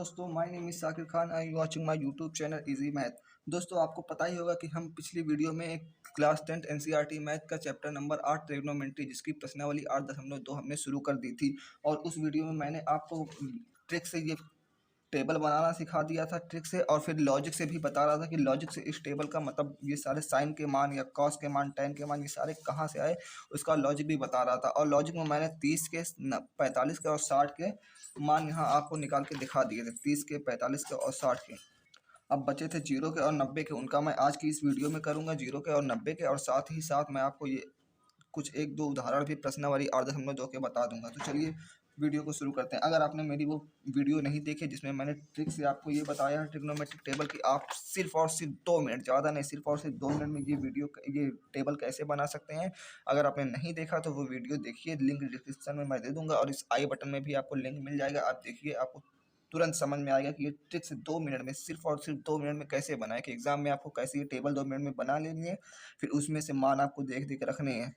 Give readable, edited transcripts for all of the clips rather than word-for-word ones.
दोस्तों, my name is Sakir Khan. I you watching my YouTube channel easy math. दोस्तों, आपको पता ही होगा कि हम पिछली वीडियो में एक क्लास 10th एनसीईआरटी मैथ का चैप्टर नंबर 8 ट्रिग्नोमेट्री जिसकी प्रश्नावली 8.2 हमने शुरू कर दी थी। और उस वीडियो में मैंने आपको ट्रिक से ये टेबल बनाना सिखा दिया था, ट्रिक से, और फिर लॉजिक से भी बता रहा था कि लॉजिक से इस टेबल का मतलब ये सारे साइन के मान या कॉस के मान, टेन के मान, ये सारे कहाँ से आए, उसका लॉजिक भी बता रहा था। और लॉजिक में मैंने 30 के, 45 के और 60 के मान यहाँ आपको निकाल के दिखा दिए थे, 30 के, 45 के और 60 के। अब बचे थे 0 के और 90 के, उनका मैं आज की इस वीडियो में करूँगा, 0 के और 90 के, और साथ ही साथ मैं आपको ये कुछ एक दो उदाहरण भी प्रश्नावली 8.2 के बता दूंगा। तो चलिए वीडियो को शुरू करते हैं। अगर आपने मेरी वो वीडियो नहीं देखी जिसमें मैंने ट्रिक से आपको ये बताया है ट्रिग्नोमेट्रिक टेबल की, आप सिर्फ और सिर्फ 2 मिनट, ज़्यादा नहीं, सिर्फ और सिर्फ 2 मिनट में ये टेबल कैसे बना सकते हैं, अगर आपने नहीं देखा तो वो वीडियो देखिए, लिंक डिस्क्रिप्शन में मैं दे दूंगा और इस आई बटन में भी आपको लिंक मिल जाएगा। आप देखिए, आपको तुरंत समझ में आएगा कि ये ट्रिक से 2 मिनट में, सिर्फ और सिर्फ 2 मिनट में कैसे बनाए, कि एग्जाम में आपको कैसे ये टेबल 2 मिनट में बना लेनी है, फिर उसमें से मान आपको देख देख रखने हैं,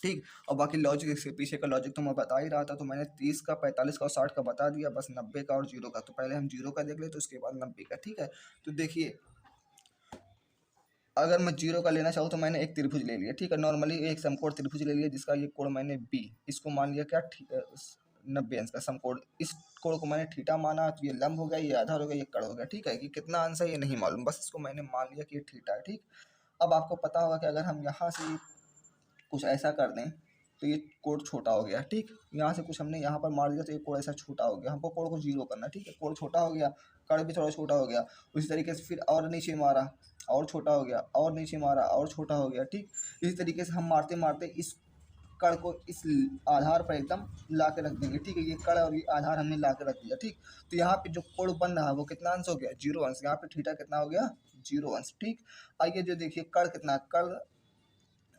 ठीक। और बाकी लॉजिक, इसके पीछे का लॉजिक तो मैं बता ही रहा था, तो मैंने 30 का, 45 का और 60 का बता दिया, बस 90 का और 0 का। तो पहले हम 0 का देख लेते, तो उसके बाद 90 का, ठीक है। तो देखिए, अगर मैं 0 का लेना चाहूँ तो मैंने एक त्रिभुज ले लिया, ठीक है, नॉर्मली एक समकोण त्रिभुज ले लिया जिसका ये कोण मैंने बी, इसको मान लिया क्या, 90 अंश का समकोण। इस कोण को मैंने थीटा माना, तो ये लंब हो गया, ये आधार हो गया, ये कड़ हो गया, ठीक है। कि कितना अंश है ये नहीं मालूम, बस इसको मैंने मान लिया कि ये थीटा है, ठीक। अब आपको पता होगा कि अगर हम यहाँ से कुछ ऐसा कर दें तो ये कोण छोटा हो गया, ठीक। यहाँ से कुछ हमने यहाँ पर मार दिया तो ये कोण ऐसा छोटा हो गया, हमको कोण को 0 करना, ठीक है। कोण छोटा हो गया, कण भी थोड़ा छोटा हो गया। उसी तरीके से फिर और नीचे मारा, और छोटा हो गया, और नीचे मारा, और छोटा हो गया, ठीक। इसी तरीके से हम मारते मारते इस कण को इस आधार पर एकदम ला के रख देंगे, ठीक है। ये कण और ये आधार हमने ला के रख दिया, ठीक। तो यहाँ पे जो कोण बन रहा है वो कितना अंश हो गया, 0 अंश। यहाँ पे थीटा कितना हो गया, 0 अंश, ठीक। आइए जो देखिए, कण कितना, कण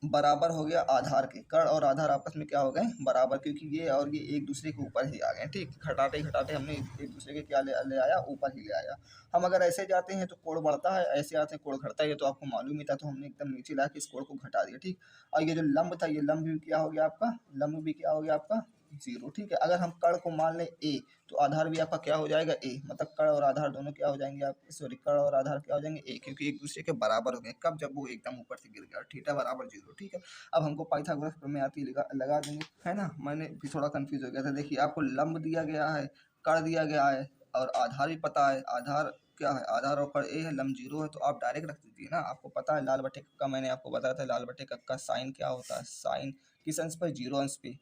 बराबर हो गया आधार के, कण और आधार आपस में क्या हो गए, बराबर, क्योंकि ये और ये एक दूसरे के ऊपर ही आ गए, ठीक। घटाते घटाते हमने एक दूसरे के क्या ले आया, ऊपर ही ले आया। हम अगर ऐसे जाते हैं तो कोण बढ़ता है, ऐसे आते हैं कोण घटता है, ये तो आपको मालूम ही था। तो हमने एकदम नीचे ला के इस कोण को घटा दिया, ठीक। और ये जो लंब था, ये लंब भी क्या हो गया आपका, लंब भी क्या हो गया आपका, 0, ठीक है। अगर हम कण को मान लें ए, तो आधार भी आपका क्या हो जाएगा, ए, मतलब कण और आधार दोनों क्या हो जाएंगे आप, सॉरी, कण और आधार क्या हो जाएंगे, ए, क्योंकि एक दूसरे के बराबर हो गए। कब, जब वो एकदम ऊपर से गिर गया, थीटा बराबर 0, ठीक है। अब हमको पाइथागोरस प्रमेय आती लगा देंगे, है ना। मैंने भी थोड़ा कंफ्यूज हो गया था। देखिए, आपको लंब दिया गया है, कण दिया गया है, और आधार भी पता है। आधार क्या है, आधार और कण ए है, लंब 0 है, तो आप डायरेक्ट रख दीजिए ना। आपको पता है लाल बटे का, मैंने आपको बताया था लाल बटे का साइन क्या होता है, साइन किस अंश पे, 0 अंश पे,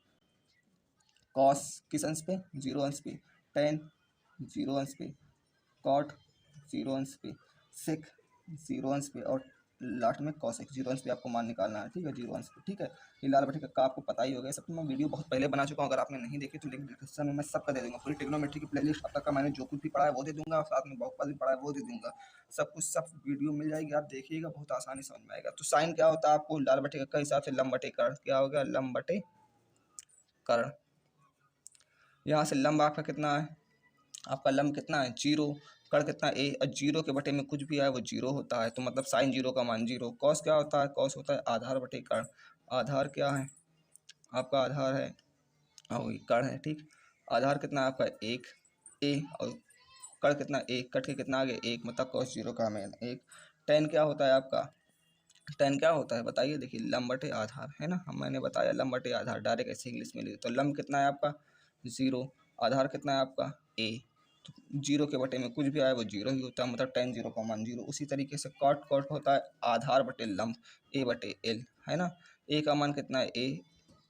कॉस किस अंश पे, 0 अंश पे, टेन 0 अंश पे, कॉट 0 अंश पे, सेक 0 अंश पे, और लास्ट में कॉसेक 0 अंश पे आपको मान निकालना है, ठीक है, 0 अंश पे, ठीक है। ये लाल बटे का आपको पता ही होगा, सब मैं वीडियो बहुत पहले बना चुका हूँ। अगर आपने नहीं देखी तो लिंक डिस्क्रिप्शन में मैं सबका दे दूंगा, पूरी ट्रिग्नोमेट्री की प्लेलिस्ट अब तक का मैंने जो कुछ भी पढ़ा है वो दे दूंगा, और साथ में बहुपद भी पढ़ा है वो दे दूंगा। सब कुछ, सब वीडियो मिल जाएगी, आप देखिएगा, बहुत आसानी समझ में आएगा। तो साइन क्या होता है, आपको लाल बटे का हिसाब से लंब बटे कर्ण क्या हो गया, लंब बटे कर्ण। यहाँ से लंब आपका कितना है, आपका लंब कितना है, 0, कर्ण कितना ए, और 0 के बटे में कुछ भी आए वो 0 होता है, तो मतलब साइन 0 का मान 0। कॉस क्या होता है, कॉस होता है आधार बटे कर्ण। आधार क्या है आपका, आधार है, हाँ वही कर्ण है, ठीक। आधार कितना है आपका 1, ए, और कर्ण कितना, एक, कट के कितना आ गया 1, मतलब कॉस 0 का मान 1। टेन क्या होता है आपका, टेन क्या होता है बताइए। देखिए, लंब बटे आधार है ना, मैंने बताया लंब बटे आधार, डायरेक्ट ऐसे इंग्लिश में लिखे। तो लंब कितना है आपका 0, आधार कितना है आपका ए, तो 0 के बटे में कुछ भी आए वो 0 ही होता है, मतलब टेन 0 का मान 0। उसी तरीके से कॉट, कॉट होता है आधार बटे लंब, ए बटे एल, है ना। ए का मान कितना है ए,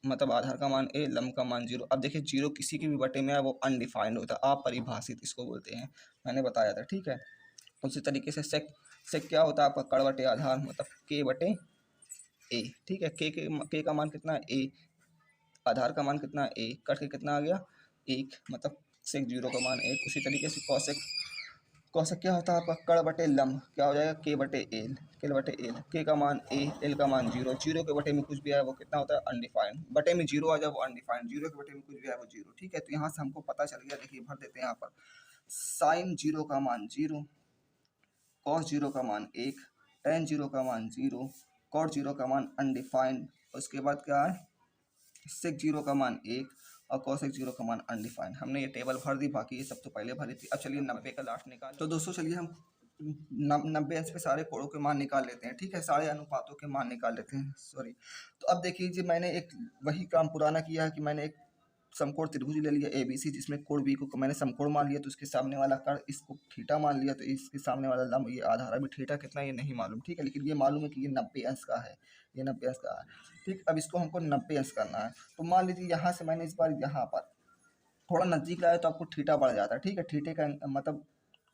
मतलब आधार का मान ए, लंब का मान 0। अब देखिए, 0 किसी के भी बटे में आए वो अनडिफाइंड होता है, अपरिभाषित इसको बोलते हैं, मैंने बताया था, ठीक है। उसी तरीके से सेक क्या होता है आपका, कड़ बटे आधार, मतलब के बटे ए, ठीक है। के का मान कितना है ए, आधार का मान कितना है ए, कट के कितना आ गया 1, मतलब सेक 0 का मान 1। उसी तरीके से कॉसेक, कॉसेक क्या होता है आपका, कड़ बटे लंब, क्या हो जाएगा के बटे एल, के बटे एल, के का मान ए, एल का मान 0। 0 के बटे में कुछ भी आया वो कितना होता है अनडिफाइंड, बटे में 0 आ जाए वो अनडिफाइंड, 0 के बटे में कुछ भी आया वो 0, ठीक है। तो यहाँ से हमको पता चल गया, देखिए भर देते हैं यहाँ पर, साइन 0 का मान 0, कॉस 0 का मान 1, टेन 0 का मान 0, कॉट 0 का मान अनडिफाइंड, उसके बाद क्या है, सेक 0 का मान 1, और cosec 0 का मान अनडिफाइंड। हमने ये टेबल भर दी, बाकी ये सब तो पहले भरी थी। अब चलिए 90 का लास्ट निकाल। तो दोस्तों चलिए हम 90 अंश पे सारे कोणों के मान निकाल लेते हैं, ठीक है, सारे अनुपातों के मान निकाल लेते हैं, सॉरी। तो अब देखिए जी, मैंने एक वही काम पुराना किया है कि मैंने एक समकोण त्रिभुज ले लिया ABC, जिसमें कोण B को मैंने समकोण मान लिया, तो उसके सामने वाला कर्ण इसको थीटा मान लिया, तो इसके सामने वाला लंब ये आधार। अभी थीटा कितना ये नहीं मालूम, ठीक है, लेकिन ये मालूम है कि ये 90 अंश का है, ये 90 अंश का है, ठीक। अब इसको हमको 90 अंश करना है, तो मान लीजिए यहाँ से मैंने इस बार यहाँ पर थोड़ा नज़दीक लाया तो आपको थीटा बढ़ जाता है, ठीक है, थीटे का मतलब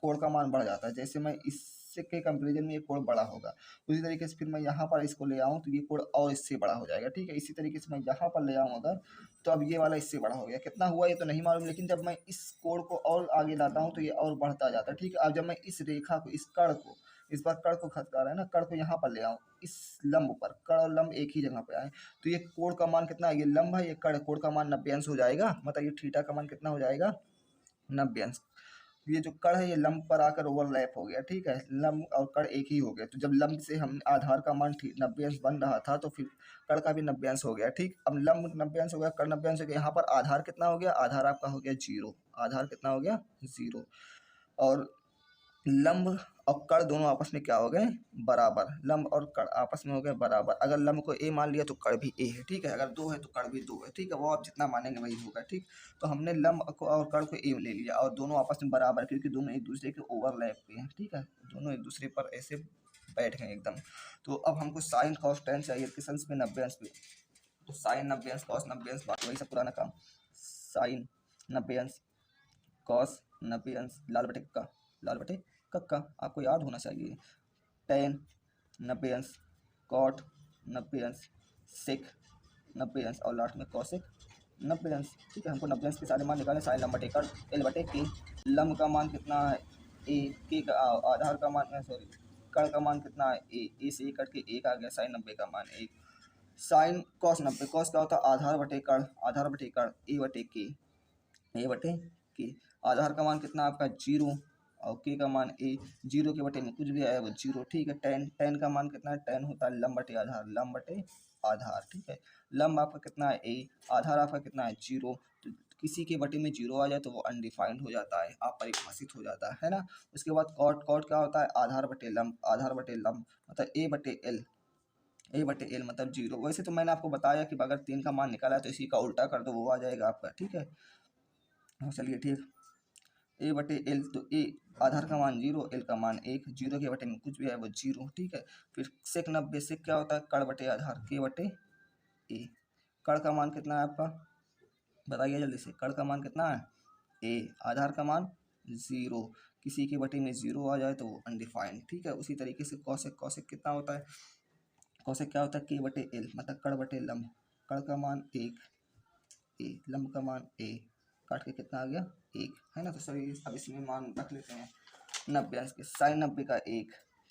कोण का मान बढ़ जाता है। जैसे मैं इससे के कंपेरिजन में ये कोण बड़ा होगा, उसी तरीके से फिर मैं यहाँ पर इसको ले आऊँ तो ये कोण और इससे बड़ा हो जाएगा, ठीक है। इसी तरीके से मैं यहाँ पर ले आऊँ अगर, तो अब ये वाला इससे बड़ा हो गया, कितना हुआ ये तो नहीं मालूम, लेकिन जब मैं इस कोण को और आगे लाता हूँ तो ये और बढ़ता जाता है, ठीक है। अब जब मैं इस रेखा को, इस कर्ण को, इस बार कर्ण को खसका रहा है ना, कर्ण को यहाँ पर ले आऊँ, इस लंब पर, कर्ण और लंब एक ही जगह पे आए, तो ये कोण का मान कितना है, ये लंब है, ये कर्ण, कोण का मान 90 अंश हो जाएगा, मतलब ये थीटा का मान कितना हो जाएगा, 90 अंश। ये जो कर्ण है ये लंब पर आकर ओवरलैप हो गया, ठीक है, लंब और कर्ण एक ही हो गए। तो जब लंब से हम आधार का मान 90 अंश बन रहा था, तो फिर कर्ण का भी 90 अंश हो गया, ठीक। अब लंब 90 अंश हो गया, कर्ण 90 अंश हो गया, यहाँ पर आधार कितना हो गया, आधार आपका हो गया 0, आधार कितना हो गया 0। और लंब और कर्ण दोनों आपस में क्या हो गए, बराबर, लंब और कर्ण आपस में हो गए बराबर। अगर लंब को a मान लिया तो कर्ण भी a है, ठीक है, अगर 2 है तो कर्ण भी 2 है, ठीक है, वो आप जितना मानेंगे वही होगा, ठीक। तो हमने लंब को और कर्ण को a ले लिया और दोनों आपस में बराबर, क्योंकि दोनों एक दूसरे के ओवरलैप पे हैं, ठीक है, दोनों एक दूसरे पर ऐसे बैठ गए एकदम। तो अब हमको साइन कॉस टेन चाहिए किस अंश पे, 90 अंश पे। तो साइन 90 अंश, कॉस 90 अंश, बाकी वही सब पुराना काम, साइन 90 अंश, कॉस 90 अंश, लाल बटे का, लाल बटे कक्का, आपको याद होना चाहिए, टेन 90 अंश, कॉट 90 अंश, सेक 90 अंश और लास्ट में कॉसेक 90 अंश, ठीक है। हमको 90 अंश के सारे मान निकालने, साइन लंब बटे कर, एल बटे के, लंब का मान कितना है ए, के का आधार का मान, सॉरी, कर्ण का मान कितना है ए से कट के 1 आ गया, साइन 90 का मान 1। साइन कॉस 90, कॉस क्या होता है आधार बटे कर्ण, आधार बटे कर्ण, ए बटे के, ए बटे के, आधार का मान कितना आपका 0 और के का मान ए, 0 के बटे में कुछ भी आया वो 0, ठीक है। टेन, टेन का मान कितना है, टेन होता है लंब बटे आधार, लंब बटे आधार, ठीक है। लंब आपका कितना है ए, आधार आपका कितना है 0, तो किसी के बटे में 0 आ जाए तो वो अनडिफाइंड हो जाता है, अपरिभाषित हो जाता है ना। उसके बाद कॉट, कॉट क्या होता है आधार बटे लंब, आधार बटे लंब मतलब ए बटे एल, ए बटे एल मतलब 0। वैसे तो मैंने आपको बताया कि अगर 3 का मान निकाला है तो इसी का उल्टा कर दो, वो आ जाएगा आपका, ठीक है। चलिए ठीक, ए बटे एल, तो ए आधार का मान 0, एल का मान 1, 0 के बटे में कुछ भी है वो 0, ठीक है। फिर सेक 90, सेक क्या होता है कर्ण बटे आधार, के बटे ए, कर्ण का मान कितना है आपका, बताइए जल्दी से, कर्ण का मान कितना है ए, आधार का मान 0, किसी के बटे में 0 आ जाए तो वो अनडिफाइंड, ठीक है। उसी तरीके से कौशिक, कौशिक कितना होता है, कौशिक क्या होता है के बटे एल मतलब कर्ण बटे लंब, कर्ण का मान 1 ए, लंब का मान ए, काट के कितना आ गया 1, है ना। तो सभी अब इसमें मान रख लेते हैं 90 अंश के, साइन 90 का 1,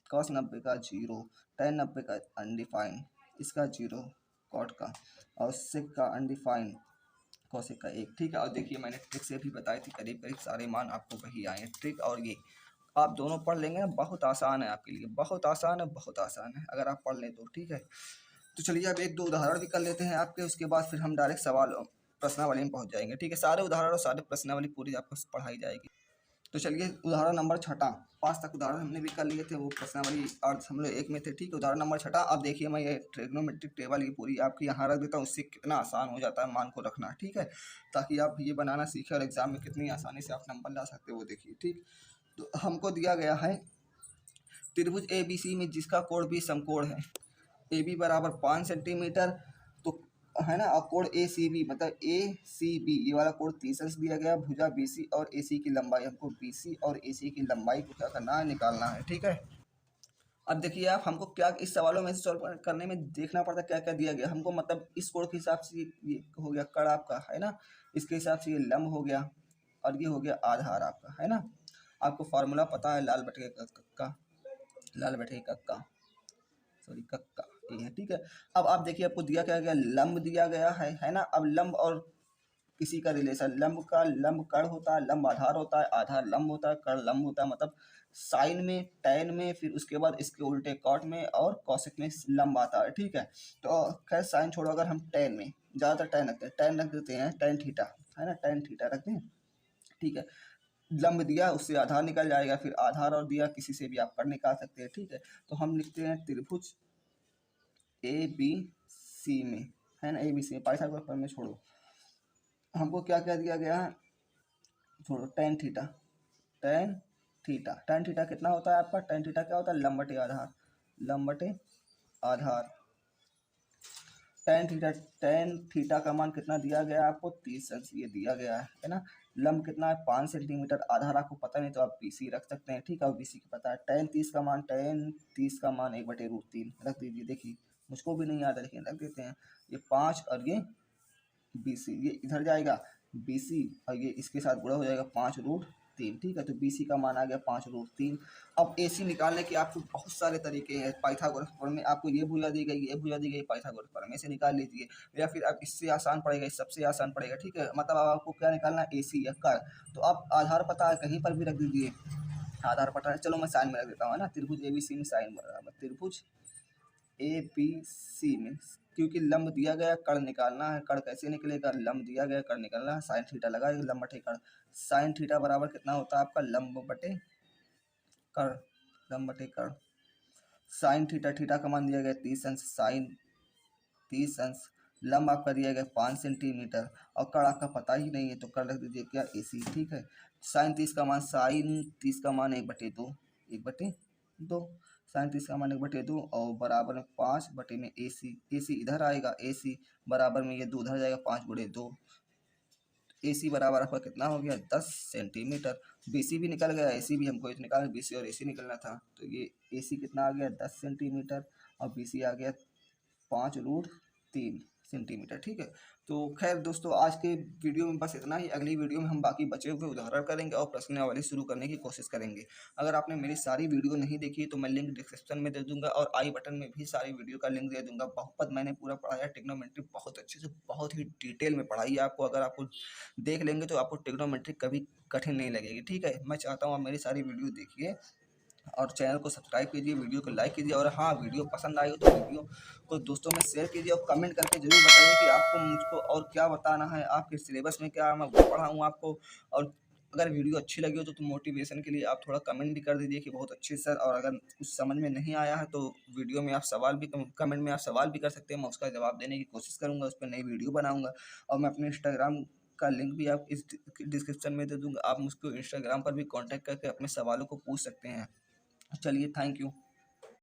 कॉस 90 का 0, टेन 90 का अनडिफाइंड, इसका 0, कॉट का, और सेक का अनडिफाइंड, कॉसेक का 1, ठीक है। और देखिए मैंने ट्रिक से भी बताई थी, करीब करीब सारे मान आपको वही आए हैं, ट्रिक और ये आप दोनों पढ़ लेंगे ना, बहुत आसान है आपके लिए, बहुत आसान है, बहुत आसान है अगर आप पढ़ लें तो, ठीक है। तो चलिए अब एक दो उदाहरण भी कर लेते हैं आपके, उसके बाद फिर हम डायरेक्ट सवाल प्रश्नावली में पहुंच जाएंगे, ठीक है। सारे उदाहरण और सारे प्रश्नावली पूरी आपको पढ़ाई जाएगी। तो चलिए उदाहरण नंबर 6, 5 तक उदाहरण हमने भी कर लिए थे, वो प्रश्नावली अर्थ हम लोग 1 में थे, ठीक है। उदाहरण नंबर 6, अब देखिए मैं ये ट्रिग्नोमेट्रिक टेबल ये पूरी आपकी यहाँ रख देता हूँ, उससे कितना आसान हो जाता है मान को रखना, ठीक है, ताकि आप ये बनाना सीखें और एग्जाम में कितनी आसानी से आप नंबर ला सकते हो वो देखिए, ठीक। तो हमको दिया गया है त्रिभुज ABC में जिसका कोण भी समकोण है, AB बराबर 5 सेंटीमीटर, तो है ना, और कोण ACB मतलब ACB ये वाला कोण 30 अंश दिया गया, भुजा BC और AC की लंबाई, हमको BC और AC की लंबाई को क्या करना है, निकालना है, ठीक है। अब देखिए आप, हमको क्या इस सवालों में से सॉल्व करने में देखना पड़ता है क्या क्या दिया गया हमको, मतलब इस कोण के हिसाब से ये हो गया कर्ण आपका, है ना, इसके हिसाब से ये लंब हो गया और ये हो गया आधार आपका, है ना। आपको फार्मूला पता है, लाल बटे कक्का, लाल बटे कक्का, सॉरी कक्का, ये है, ठीक है। अब आप देखिए आपको दिया क्या गया, लंब दिया गया है ना। अब लंब और किसी का रिलेशन, लंब का लंब कर्ण होता है, लंब आधार होता है, आधार लंब होता है, कर्ण लंब होता है, मतलब साइन में, टैन में, फिर उसके बाद इसके उल्टे कॉट में और कॉसेक में लंब आता है, ठीक है। तो खैर साइन छोड़ो, अगर हम टैन में ज़्यादातर tan रखते हैं, tan रख देते हैं tan थीटा, है ना, tan थीटा रखते हैं, ठीक है। लंब दिया उससे आधार निकल जाएगा, फिर आधार और दिया किसी से भी आप कर निकाल सकते हैं, ठीक है। तो हम लिखते हैं त्रिभुज ए बी सी में, है ना, ए बी सी में पाइथागोरस प्रमेय छोड़ो, हमको क्या क्या दिया गया है, छोड़ो tan theta, tan theta, tan theta कितना होता है आपका, tan थीटा क्या होता है, लंब बटे आधार, लंब बटे आधार, tan थीटा का मान कितना दिया गया है आपको, 30 अंश ये दिया गया है ना। लंब कितना है 5 सेंटीमीटर, आधार आपको पता नहीं तो आप BC रख सकते हैं, ठीक है, और BC का पता है। tan 30 का मान 1/√3 रख दीजिए, देखिए मुझको भी नहीं याद है लेकिन रख देते हैं। ये 5 और ये BC, ये इधर जाएगा BC और ये इसके साथ गुणा हो जाएगा 5√3, ठीक है। तो BC का मान आ गया 5√3। अब AC निकालने के आपको बहुत सारे तरीके हैं, पाइथागोरस प्रमेय आपको ये भुजा दी गई, ये भुजा दी गई, पाइथागोरस प्रमेय से निकाल लीजिए, या फिर आप इससे आसान पड़ेगा, इस सबसे आसान पड़ेगा, ठीक है। मतलब अब आपको क्या निकालना है, AC या कर, तो आप आधार पता है कहीं पर भी रख दीजिए, आधार पता है, चलो मैं साइन में रख देता हूँ ना, त्रिभुज ABC में साइन बराबर त्रिभुज ABC में, क्योंकि लंब दिया गया, कर्ण निकालना है, कर्ण कैसे निकलेगा, लंब दिया गया, कर्ण निकालना है, साइन थीटा लगा, लंब बटे कर्ण, साइन थीटा बराबर कितना होता है आपका, लंब बटे कर्ण, लंब बटे कर्ण, साइन थीटा, थीटा का मान दिया गया 30 अंश, साइन 30 अंश, लंब आपका दिया गया 5 सेंटीमीटर, और कर्ण आपका पता ही नहीं है तो कर्ण रख दीजिए क्या, AC, ठीक है। साइन 30 का मान, साइन 30 का मान 1/2, 1/2, साइन 30 का मान 1/2 और बराबर में 5 में AC इधर आएगा, AC बराबर में ये 2 उधर जाएगा, 5/2, AC बराबर आपका कितना हो गया, 10 सेंटीमीटर। BC भी निकल गया, AC भी हमको निकालना, BC और AC निकलना था, तो ये AC कितना आ गया 10 सेंटीमीटर और BC आ गया 5√3 सेंटीमीटर, ठीक है। तो खैर दोस्तों, आज के वीडियो में बस इतना ही, अगली वीडियो में हम बाकी बचे हुए उदाहरण करेंगे और प्रश्नावली शुरू करने की कोशिश करेंगे। अगर आपने मेरी सारी वीडियो नहीं देखी तो मैं लिंक डिस्क्रिप्शन में दे दूंगा और आई बटन में भी सारी वीडियो का लिंक दे दूंगा। बहुत मैंने पूरा पढ़ाया, ट्रिग्नोमेट्री बहुत अच्छे से, बहुत ही डिटेल में पढ़ाई है आपको, अगर आपको देख लेंगे तो आपको ट्रिग्नोमेट्री कभी कठिन नहीं लगेगी, ठीक है। मैं चाहता हूँ आप मेरी सारी वीडियो देखिए और चैनल को सब्सक्राइब कीजिए, वीडियो को लाइक कीजिए, और हाँ, वीडियो पसंद आई हो तो वीडियो को दोस्तों में शेयर कीजिए और कमेंट करके जरूर बताइए कि आपको मुझको और क्या बताना है, आपके सिलेबस में क्या मैं वो पढ़ाऊँ आपको। और अगर वीडियो अच्छी लगी हो तो मोटिवेशन के लिए आप थोड़ा कमेंट भी कर दीजिए कि बहुत अच्छी सर, और अगर कुछ समझ में नहीं आया है तो वीडियो में आप सवाल भी, कमेंट में आप सवाल भी कर सकते हैं, मैं उसका जवाब देने की कोशिश करूँगा, उस पर नई वीडियो बनाऊँगा। और मैं अपने इंस्टाग्राम का लिंक भी आप इस डिस्क्रिप्शन में दे दूँगा, आप मुझको इंस्टाग्राम पर भी कॉन्टैक्ट करके अपने सवालों को पूछ सकते हैं। चलिए, थैंक यू।